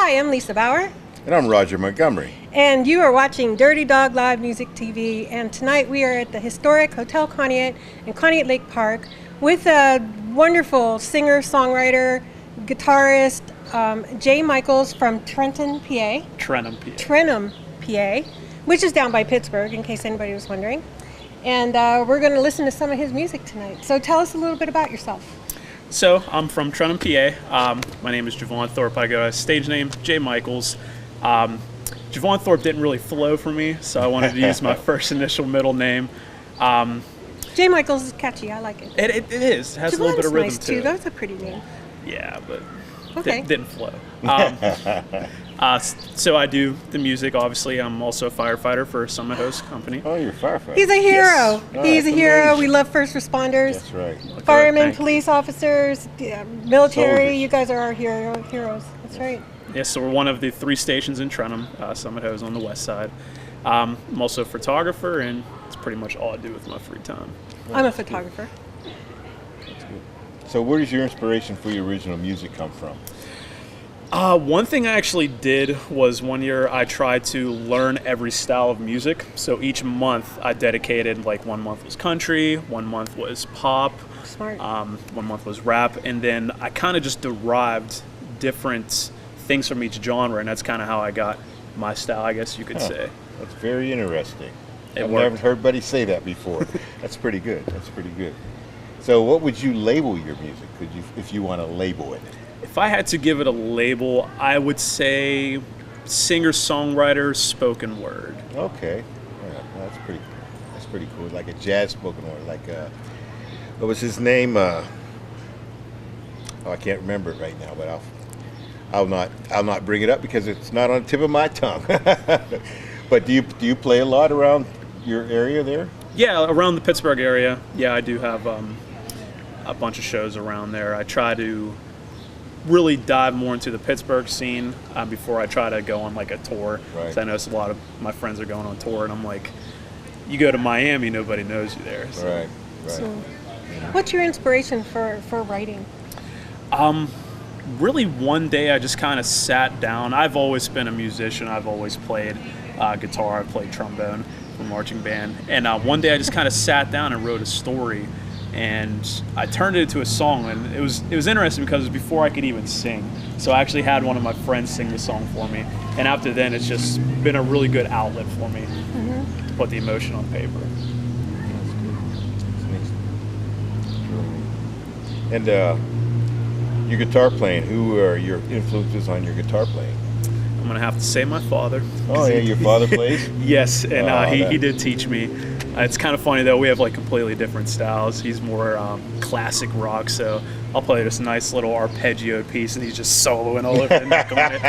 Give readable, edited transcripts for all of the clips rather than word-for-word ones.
Hi, I'm Lisa Bauer. And I'm Rodger Montgomery. And you are watching Dirty Dog Live Music TV. And tonight we are at the historic Hotel Conneaut in Conneaut Lake Park with a wonderful singer, songwriter, guitarist, Jay Michaels from Trenton, PA. Trenton, PA, which is down by Pittsburgh, in case anybody was wondering. And we're going to listen to some of his music tonight. So tell us a little bit about yourself. So I'm from Trenton, PA. My name is Javon Thorpe. I go by stage name Jay Michaels. Javon Thorpe didn't really flow for me, so I wanted to use my first initial middle name. Jay Michaels is catchy. I like it. It is. It has Javon's a little bit of rhythm nice to too. it. That's a pretty name. Yeah, but Okay. didn't flow. So I do the music, obviously. I'm also a firefighter for Summit Host Company. Oh, you're a firefighter. He's a hero. Yes. Oh, He's a that's hero. amazing. We love first responders. That's right. Firemen, Thank you. police officers, military. Soldiers. You guys are our heroes. That's right. Yes, so we're one of the 3 stations in Trenton. Summit Host on the west side. I'm also a photographer, and it's pretty much all I do with my free time. I'm a photographer. That's good. So where does your inspiration for your original music come from? One thing I actually did was one year I tried to learn every style of music. So each month I dedicated, like 1 month was country, 1 month was pop, Smart. 1 month was rap, and then I kind of just derived different things from each genre, and that's kind of how I got my style, I guess you could say. That's very interesting. It I've worked. never heard anybody say that before. That's pretty good. That's pretty good. So what would you label your music? Could you, if you want to label it? If I had to give it a label, I would say singer-songwriter, spoken word. Okay. Yeah, that's pretty cool. Like a jazz spoken word. Like what was his name? I can't remember it right now, but I'll not bring it up because it's not on the tip of my tongue. But do you play a lot around your area there? Yeah, around the Pittsburgh area. Yeah, I do have a bunch of shows around there. I try to really dive more into the Pittsburgh scene before I try to go on like a tour. Right. 'Cause I notice a lot of my friends are going on tour, and I'm like, you go to Miami, nobody knows you there. So. Right. So, what's your inspiration for writing? Really, one day I just kind of sat down. I've always been a musician. I've always played guitar. I've played trombone for marching band. And one day I just kind of sat down and wrote a story. And I turned it into a song, and it was interesting because it was before I could even sing. So I actually had one of my friends sing the song for me, and after then it's just been a really good outlet for me to put the emotion on paper. And your guitar playing, who are your influences on your guitar playing? I'm gonna have to say my father. Oh yeah, your father plays? Yes, and Oh, he did teach me. It's kind of funny though, we have like completely different styles. He's more classic rock, so I'll play this nice little arpeggio piece and he's just soloing all over the neck of it.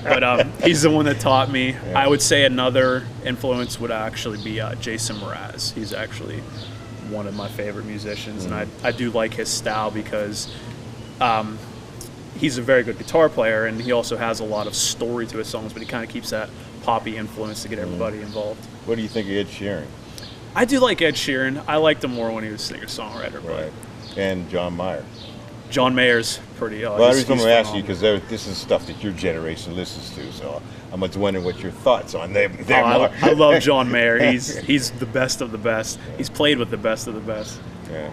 But he's the one that taught me. Yeah. I would say another influence would actually be Jason Mraz. He's actually one of my favorite musicians, and I do like his style because he's a very good guitar player, and he also has a lot of story to his songs, but he kind of keeps that poppy influence to get everybody involved. What do you think of Ed Sheeran? I do like Ed Sheeran. I liked him more when he was singer-songwriter. Right. And John Mayer. But John Mayer's pretty. Well, the reason I'm he's going to ask you phenomenal. because this is stuff that your generation listens to, so I'm just wondering what your thoughts on them. I love John Mayer. He's the best of the best. He's played with the best of the best. Yeah.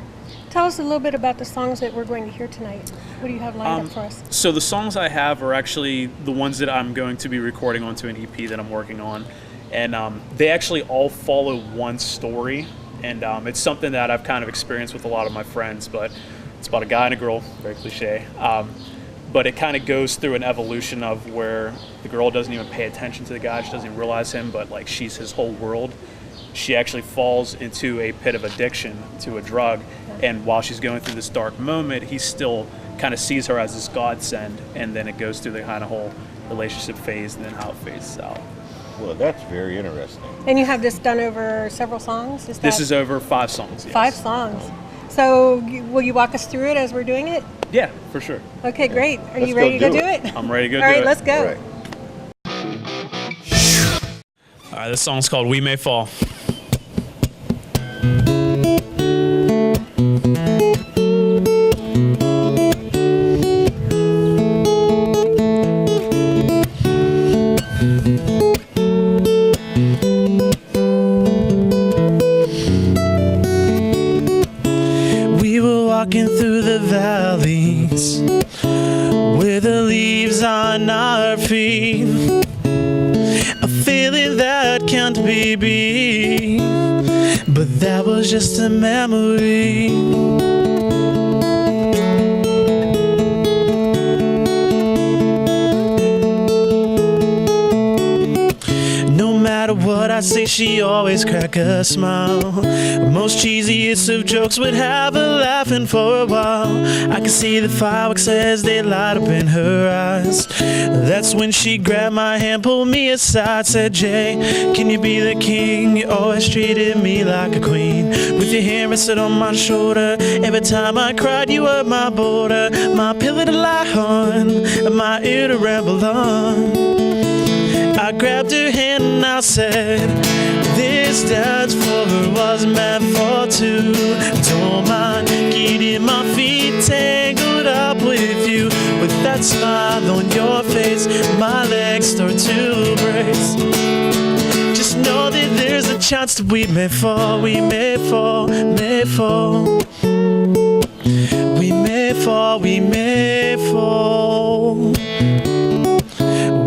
Tell us a little bit about the songs that we're going to hear tonight. What do you have lined up for us? So the songs I have are actually the ones that I'm going to be recording onto an EP that I'm working on, and they actually all follow one story, and it's something that I've kind of experienced with a lot of my friends, but it's about a guy and a girl, very cliche, but it kind of goes through an evolution of where the girl doesn't even pay attention to the guy, she doesn't even realize him, but like she's his whole world. She actually falls into a pit of addiction to a drug, and while she's going through this dark moment, he still kind of sees her as this godsend, and then it goes through the kind of whole relationship phase and then how it phases out. Well, that's very interesting. And you have this done over several songs? This is over 5 songs. Yes. 5 songs. So will you walk us through it as we're doing it? Yeah, for sure. Okay, great. Are Let's you go ready to do do it. it? I'm ready to go All do right, it. let's go. All right. All right, this song's called We May Fall. walking through the valleys with the leaves on our feet, a feeling that can't be beat, but that was just a memory. No matter what I say, she always crack a smile. Most cheesiest of jokes would have her laughing for a while. I could see the fireworks as they light up in her eyes. That's when she grabbed my hand, pulled me aside, said, Jay, can you be the king? You always treated me like a queen. With your hand rested on my shoulder, every time I cried you were my border, my pillow to lie on, my ear to ramble on. I grabbed her hand and I said, this dance floor was meant for two. Don't mind getting my feet tangled up with you. With that smile on your face, my legs start to brace. Just know that there's a chance that we may fall, we may fall, may fall. We may fall, we may fall.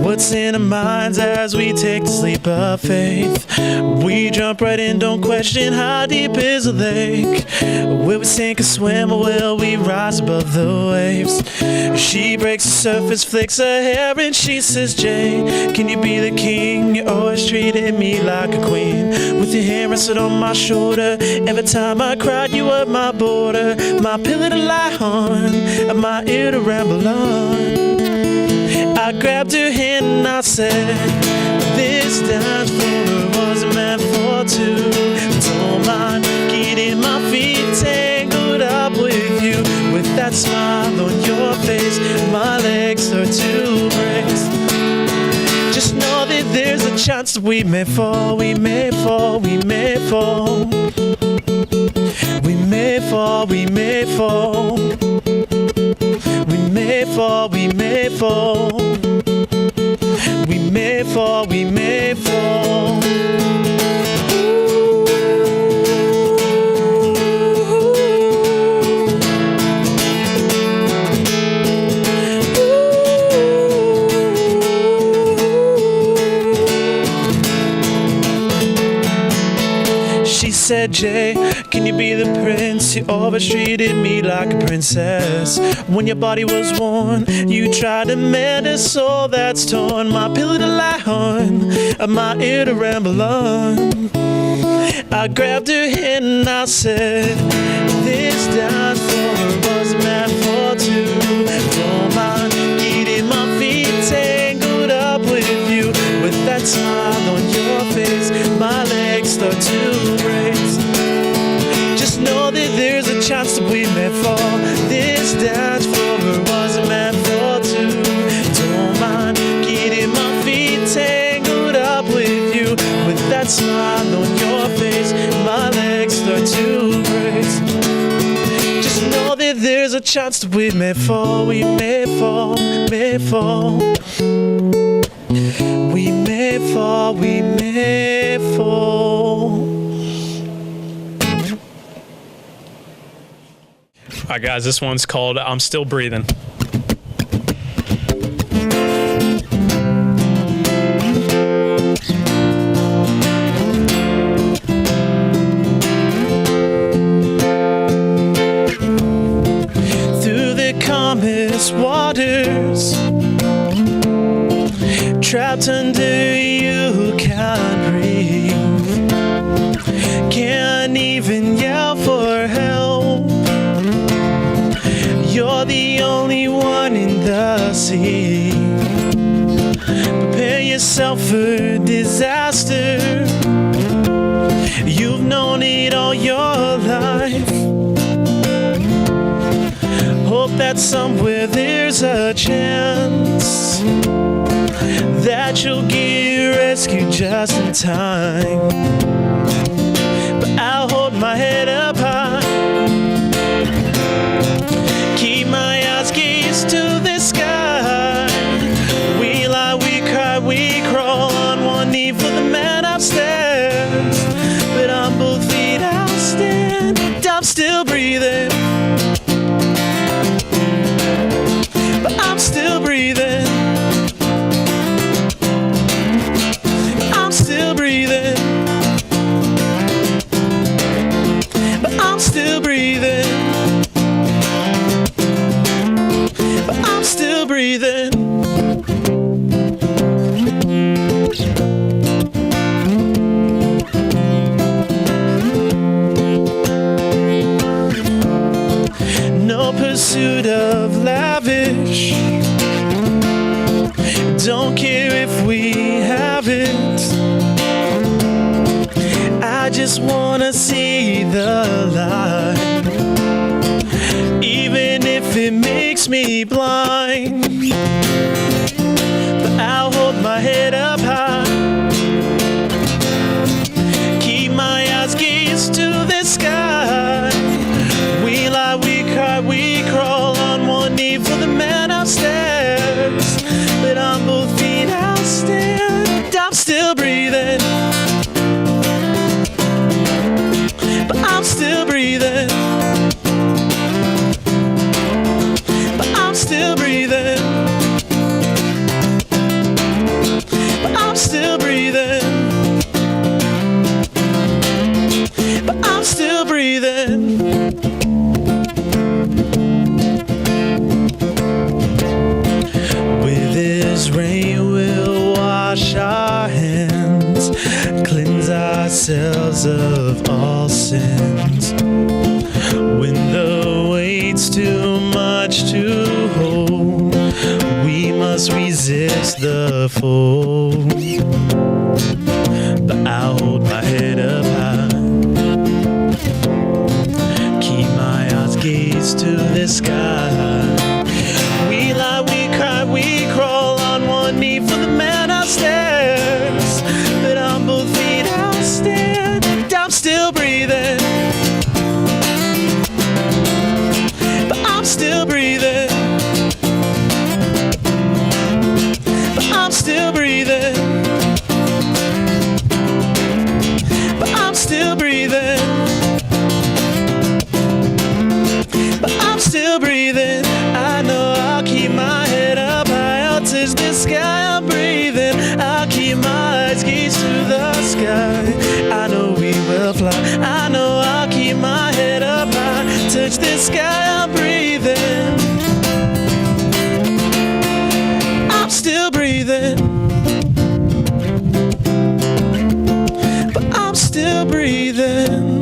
What's in our minds as we take the leap of faith? We jump right in, don't question how deep is the lake. Will we sink or swim, or will we rise above the waves? She breaks the surface, flicks her hair, and she says, Jay, can you be the king? You always treated me like a queen. With your hand rested on my shoulder, every time I cried you were my border, my pillow to lie on, and my ear to ramble on. I grabbed her hand and I said, this dance floor was meant for two. Don't mind getting my feet tangled up with you. With that smile on your face, my legs start to brace. Just know that there's a chance that we may fall, we may fall, we may fall. We may fall, we may fall. We may fall, we may fall. We may fall, we may fall. She said, Jay, can you be the prince? You always treated me like a princess. When your body was worn, you tried to mend a soul that's torn. My pillow to lie on, my ear to ramble on. I grabbed her hand and I said, this dance floor was meant for two. Don't mind getting my feet tangled up with you. With that smile on your face, my legs start to brace. Just know that there's a chance that we may fall. This dance floor was meant for two. Don't mind getting my feet tangled up with you. With that smile on your face, my legs start to brace. Just know that there's a chance that we may fall, we may fall, may fall. We may fall, we may fall. All right, guys, this one's called I'm Still Breathing. Through the calmest waters, trapped under you, can't breathe, can't even yell for help. You're the only one in the sea. Prepare yourself for disaster. You've known it all your life. Hope that somewhere there's a chance that you'll get rescued just in time. But I'll hold my head up high, keep my eyes gazed to the sky. We lie, we cry, we crawl on one knee for the man upstairs. But on both feet I'll stand, I'm still breathing. breathing. But I'm still breathing. No pursuit of lavish. Don't care if we have it. I just wanna see the light, even if it makes me blind. But I'll hold my head up high, keep my eyes gazed to the sky. We lie, we cry, we crawl on one knee for the man upstairs. But on both feet I'll stand. I'm still breathing. But I'm still breathing. But I'm still breathing. But I'm still breathing. But I'm still breathing. With this rain we'll wash our hands, cleanse ourselves of all sins. When the weight's too much to hold, we must resist the fold. But I'll hold my head up high, keep my eyes gazed to the sky. We lie, we cry, we crawl on one knee for the man upstairs. But on both feet I'll stand. I'm still breathing. But I'm still breathing. But I'm still breathing. But I'm still breathing. But I'm still breathing. I know I'll keep my head up high, I'll touch the sky. I'm breathing. I'll keep my eyes gazed to the sky. I know we will fly. I know I'll keep my head up high, touch the sky. I'm breathing. I'm still breathing. But I'm still breathing.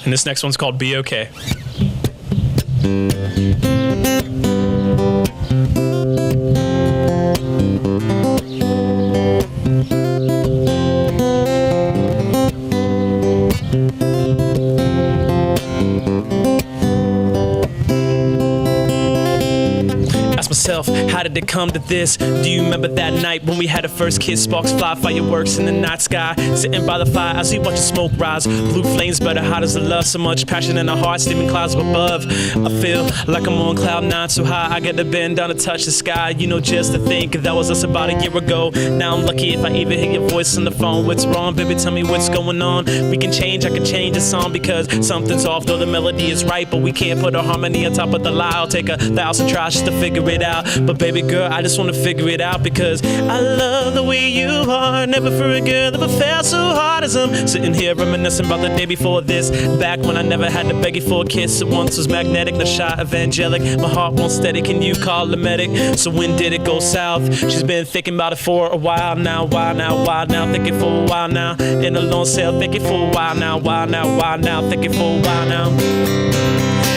And this next one's called Be Okay. Ask myself, how did it come to this? Do you remember that night when we had a first kiss? Sparks fly, fireworks in the night sky. Sitting by the fire as we watch the smoke rise. Blue flames better, hot as the love. So much passion in our hearts, steaming clouds above. I feel like I'm on cloud nine, so high I get to bend down to touch the sky. You know, just to think that was us about a year ago. Now I'm lucky if I even hear your voice on the phone. What's wrong, baby? Tell me what's going on. We can change, I can change the song because something's off. Though the melody is right, but we can't put a harmony on top of the lie. I'll take 1,000 tries just to figure it out. But baby girl, I just wanna figure it out because I love the way you are. Never for a girl ever felt so hard as I'm sitting here reminiscing about the day before this. Back when I never had to beg you for a kiss. It once was magnetic, the shy evangelic. My heart won't steady, can you call the medic? So when did it go south? She's been thinking about it for a while now. Why now, why now? Thinking for a while now. In a lone cell, thinking for a while now. Why now, why now? Thinking for a while now.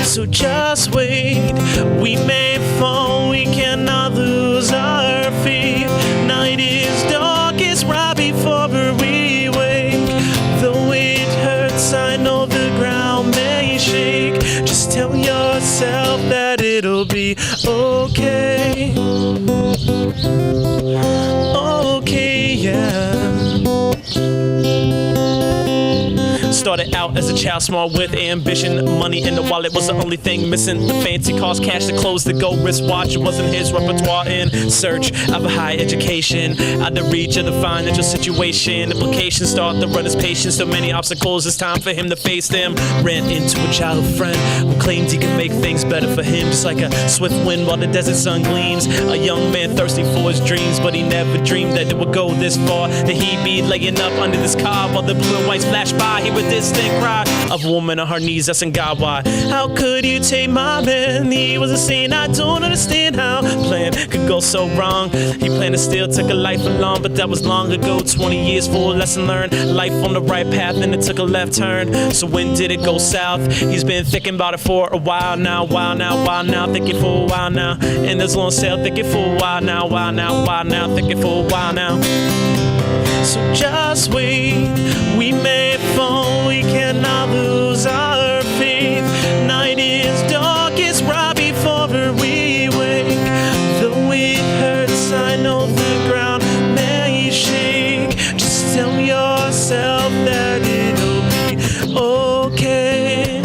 So just wait, we may fall, we cannot lose our faith. Night is darkest right before we wake. Though it hurts, I know the ground may shake. Just tell yourself that it'll be okay. Okay, yeah. Started out as a child smart with ambition. Money in the wallet was the only thing missing. The fancy cars, cash, the clothes, the gold wristwatch. It wasn't his repertoire. In search of a high education, out of reach of the financial situation. Implications start to run his patience. So many obstacles, it's time for him to face them. Ran into a childhood friend who claimed he could make things better for him. Just like a swift wind while the desert sun gleams. A young man thirsty for his dreams, but he never dreamed that it would go this far. That he'd be laying up under this car while the blue and whites flash by. He would distant cry of a woman on her knees, asking God why. How could you take my man? He was a saint, I don't understand how plan could go so wrong. He planned to still took a life along, but that was long ago. 20 years for a lesson learned. Life on the right path and it took a left turn. So when did it go south? He's been thinking about it for a while now, thinking for a while now. And there's long sail thinking for a while now, thinking for a while now. So just wait, we may fall, we cannot lose our faith. Night is dark, it's right before we wake. Though it hurts, I know the ground may shake. Just tell yourself that it'll be okay.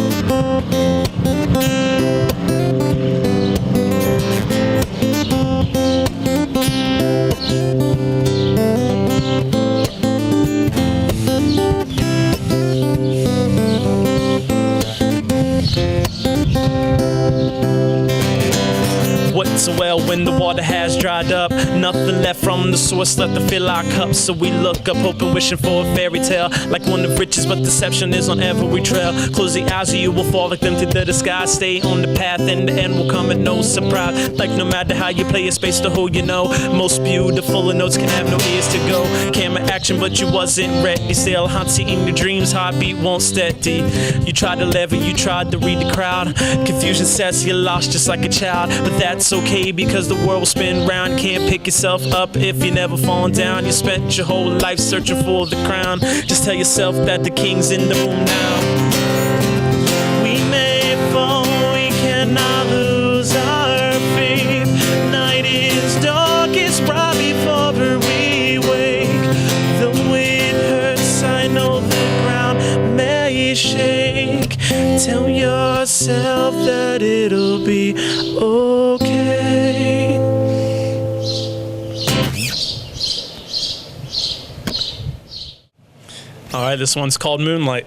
What's a well when the water has dried up? Nothing left from the source left to fill our cups. So we look up, hoping, wishing for a fairy tale, like one of riches, but deception is on every trail. Close the eyes or you will fall like them to the disguise. Stay on the path and the end will come at no surprise. Like no matter how you play, a space to who you know. Most beautiful notes can have no ears to go. Camera action, but you wasn't ready. Still haunting your dreams, heartbeat won't steady. You tried to lever, you tried to read the crowd. Confusion sets you lost just like a child, but that's okay because the world will spin round. Can't pick yourself up if you never fallen down. You spent your whole life searching for the crown. Just tell yourself that the king's in the room now. We may fall, we cannot lose our faith. Night is dark, it's bright before we wake. Though it hurts, I know the ground may shake. Tell yourself that it'll be okay. All right, this one's called Moonlight.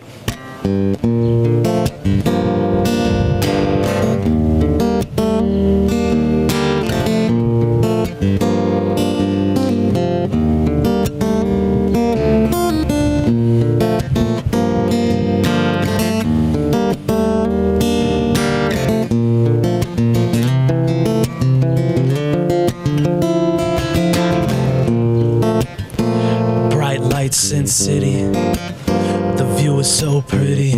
Bright lights in city, the view is so pretty,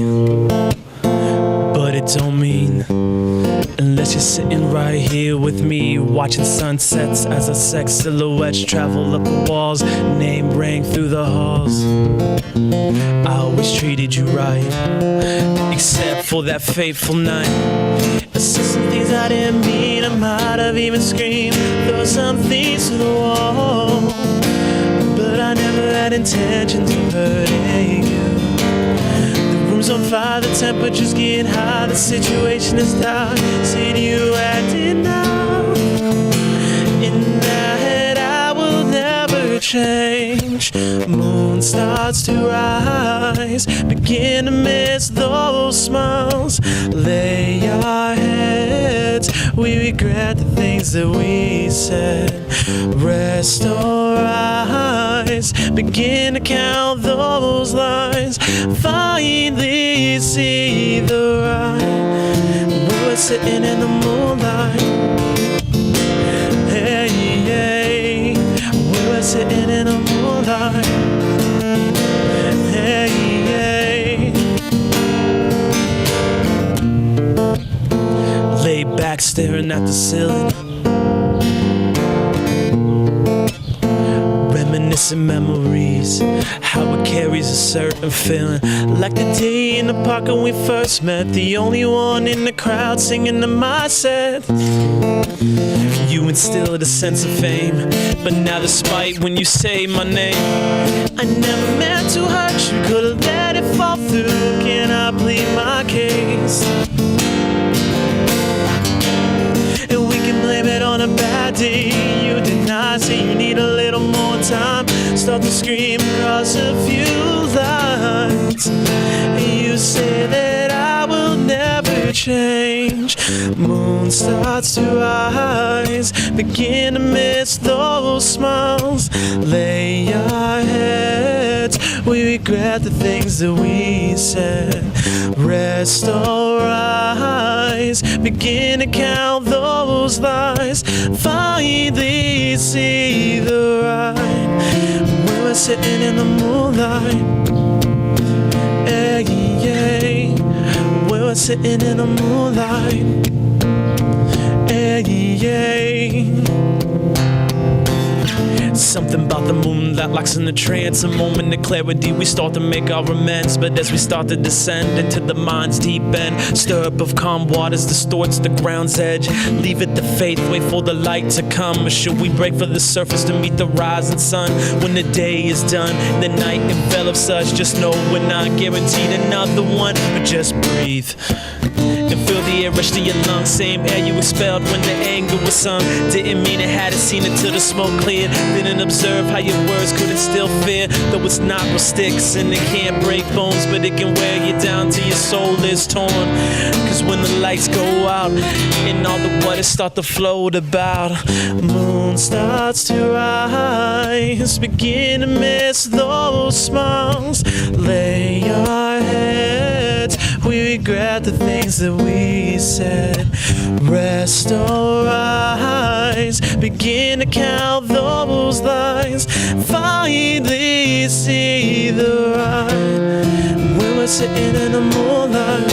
but it don't mean unless you're sitting right here with me, watching sunsets as our sex silhouettes travel up the walls. Name rang through the halls. I always treated you right, except for that fateful night. I said some things I didn't mean, I might have even screamed. Throw some things to the wall, but I never had intentions of hurting you. The room's on fire, the temperature's getting high, the situation is dark. Said you acting out, and that I will never change. Moon starts to rise, begin to miss those smiles. Lay our heads, we regret the things that we said. Rest our eyes, begin to count those lines. Finally see the right. We were sitting in the moonlight. Hey, hey. We were sitting in the moonlight. Hey, hey. Laid back staring at the ceiling, reminiscing memories, how it carries a certain feeling. Like the day in the park when we first met, the only one in the crowd singing to my set. You instilled a sense of fame, but now despite when you say my name, I never meant to hurt you, could've let it fall. fall through, can I plead my case? And we can blame it on a bad day. You deny, say you need a little more time. Start to scream across a few lines. You say that I will never change. Moon starts to rise, begin to miss those smiles. Lay our heads, we regret the things that we said. Rest our eyes, begin to count those lies. Finally see the right when we're sitting in the moonlight. Hey, yeah, when we're sitting in the moonlight. Hey, yeah. Something about the moonlight locks in the trance. A moment of clarity, we start to make our amends. But as we start to descend into the mind's deep end, stir up of calm waters distorts the ground's edge. Leave it to faith, wait for the light to come. Or should we break for the surface to meet the rising sun? When the day is done, the night envelops us. Just know we're not guaranteed another one. But just breathe and feel the air rush to your lungs. Same air you expelled when the anger was sung. Didn't mean it, hadn't seen it till the smoke cleared. Didn't observe how your words couldn't still fear. Though it's not with sticks and it can't break bones, but it can wear you down till your soul is torn. Cause when the lights go out and all the waters start to float about, moon starts to rise, begin to miss those smiles. Lay our heads, we regret the things that we said. Rest our eyes, begin to count those lines. Finally see the right when we're sitting in the moonlight.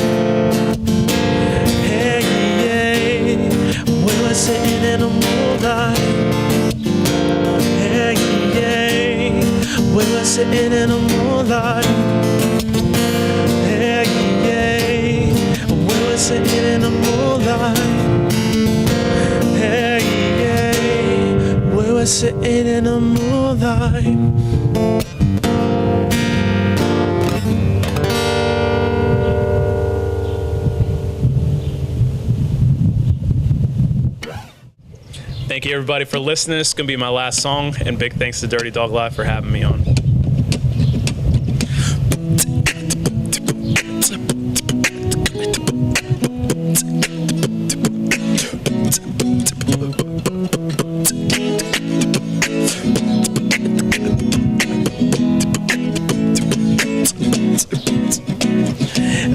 Hey, yeah, when we're sitting in the moonlight. Hey, yeah, when we're sitting in the moonlight. Hey, yeah, when we're sitting in the moonlight. Hey, yeah, when we're sitting in the moonlight. Thank you everybody for listening. It's gonna be my last song, and big thanks to Dirty Dog Live for having me on.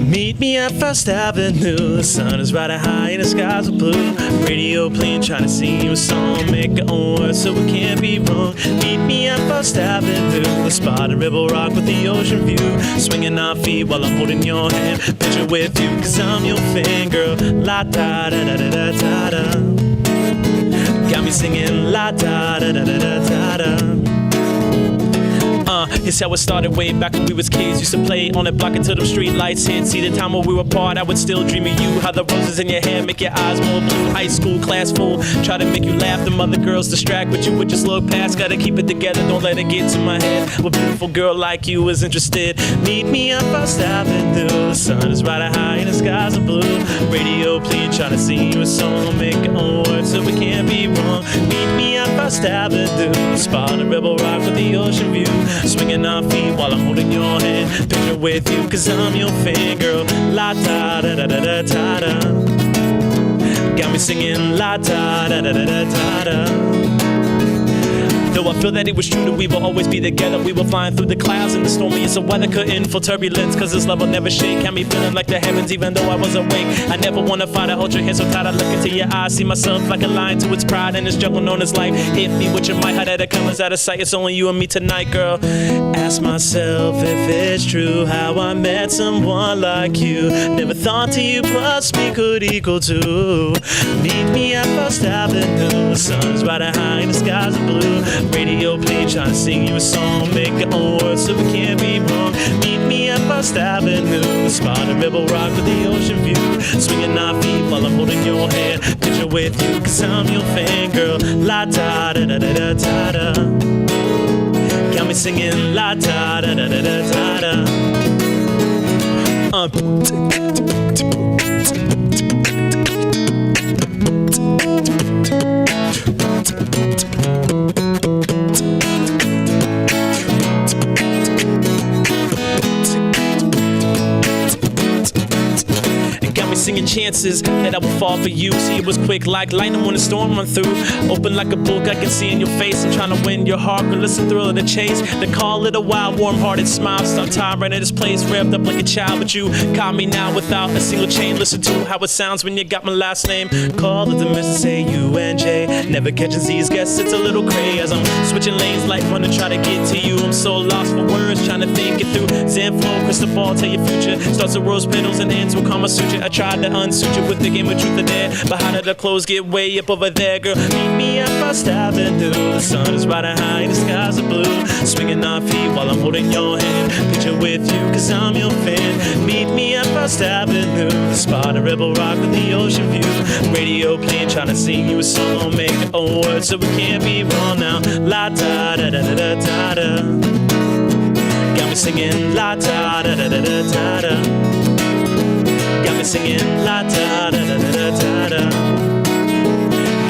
Meet me at First Avenue. The sun is riding high and the skies are blue. Radio playing, trying to sing you a song. Make our own words so it can't be wrong. Meet me at First Avenue. The spot in River Rock with the ocean view. Swinging our feet while I'm holding your hand. Picture with you, cause I'm your fan, girl. La da da da da da da da. Got me singing la da da da da da da. It's how it started way back when we was kids. Used to play on the block until the street lights hit. See the time when we were apart, I would still dream of you. How the roses in your hair make your eyes more blue. High school, class full, try to make you laugh. Them other girls distract, but you would just look past. Gotta keep it together, don't let it get to my head. What beautiful girl like you is interested? Meet me on First Avenue. The sun is riding high and the skies are blue. Radio playing, trying to sing you a song. Make your own words so it can't be wrong. Meet me on First Avenue. The spot in Rebel Rock with the ocean view. Swinging our feet while I'm holding your hand. Picture with you, cause I'm your fan, girl. La da da da da da da da. Got me singing la da da da da da da. Though I feel that it was true that we will always be together. We were flying through the clouds and the stormiest of weather. Couldn't feel turbulence, cause this love will never shake. Had me feeling like the heavens even though I was awake. I never wanna fight, I hold your hand so tight. I look into your eyes, see myself like a lion to its pride. And this jungle known as life. Hit me with your might, how that it comes out of sight. It's only you and me tonight, girl. Ask myself if it's true how I met someone like you. Never thought to you plus me could equal two. Meet me at First Avenue. The sun's riding high and the skies are blue. Radio playing, trying to sing you a song. Make your own words so it can't be wrong. Meet me at First Avenue. The spot in Rebel Rock with the ocean view. Swinging our feet while I'm holding your hand. Picture with you, cause I'm your fan, girl. La da da da da da da da. Got me singing la da da da da da da da. Singing chances that I will fall for you. See, it was quick like lightning when the storm run through. Open like a book, I can see in your face. I'm trying to win your heart, listen the thrill of the chase. They call it a wild, warm-hearted smile. Start time right in this place, revved up like a child. But you caught me now without a single chain. Listen to how it sounds when you got my last name. Call it the message, say UNJ. Never catching Z's, guess it's a little crazy. As I'm switching lanes like running, try to get to you. I'm so lost for words, trying to think it through. Zen flow, crystal ball, tell your future. Starts with rose petals and ends with Kama Sutra. I tried to unsuit you with the game of truth or dare, but how did the clothes get way up over there, girl? Meet me up First Avenue. The sun is riding high and the skies are blue. Swinging our feet while I'm holding your hand. Picture with you, cause I'm your fan. Meet me up First Avenue. The spot of Rebel Rock with the ocean view. Radio playing, trying to sing you a song. Make your own words so we can't be wrong now. La da da da da da da da. Got me singing la da da da da da da da. Got me singing la da da da da da da.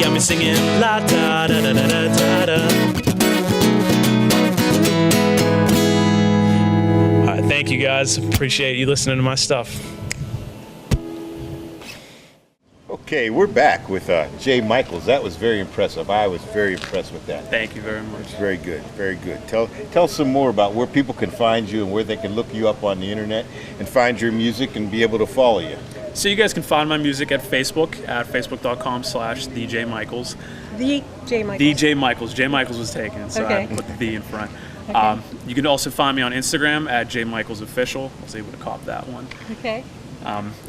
Got me singing la da da da da da da. All right, thank you guys. Appreciate you listening to my stuff. Okay, we're back with Jay Michaels. That was very impressive. I was very impressed with that. Thank you very much. It's very good, very good. Tell some more about where people can find you and where they can look you up on the internet and find your music and be able to follow you. So you guys can find my music at Facebook at facebook.com/DJMichaels. The J. Michaels. DJ Michaels. J. Michaels was taken, so Okay. I put the D in front. Okay. You can also find me on Instagram at JMichaelsOfficial. I was able to cop that one. Okay.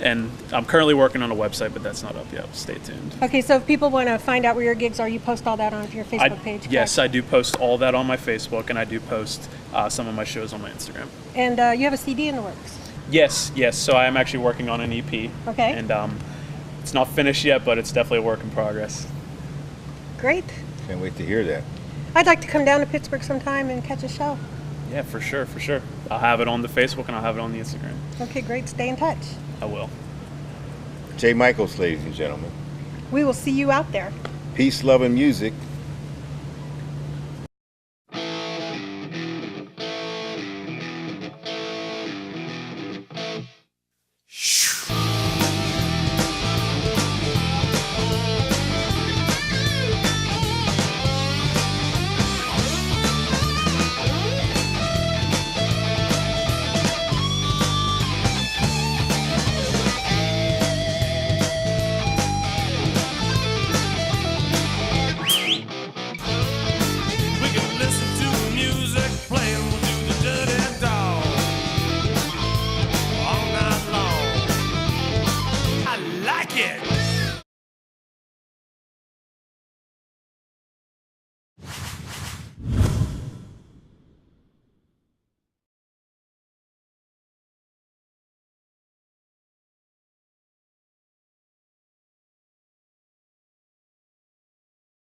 And I'm currently working on a website, but that's not up yet. Stay tuned. Okay, so if people want to find out where your gigs are, you post all that on your Facebook page? Yes, correct? I do post all that on my Facebook, and I do post some of my shows on my Instagram. And you have a CD in the works? Yes. So I am actually working on an EP. Okay. And it's not finished yet, but it's definitely a work in progress. Great. Can't wait to hear that. I'd like to come down to Pittsburgh sometime and catch a show. Yeah, for sure. I'll have it on the Facebook and I'll have it on the Instagram. Okay, great. Stay in touch. I will. Jay Michaels, ladies and gentlemen. We will see you out there. Peace, love, and music.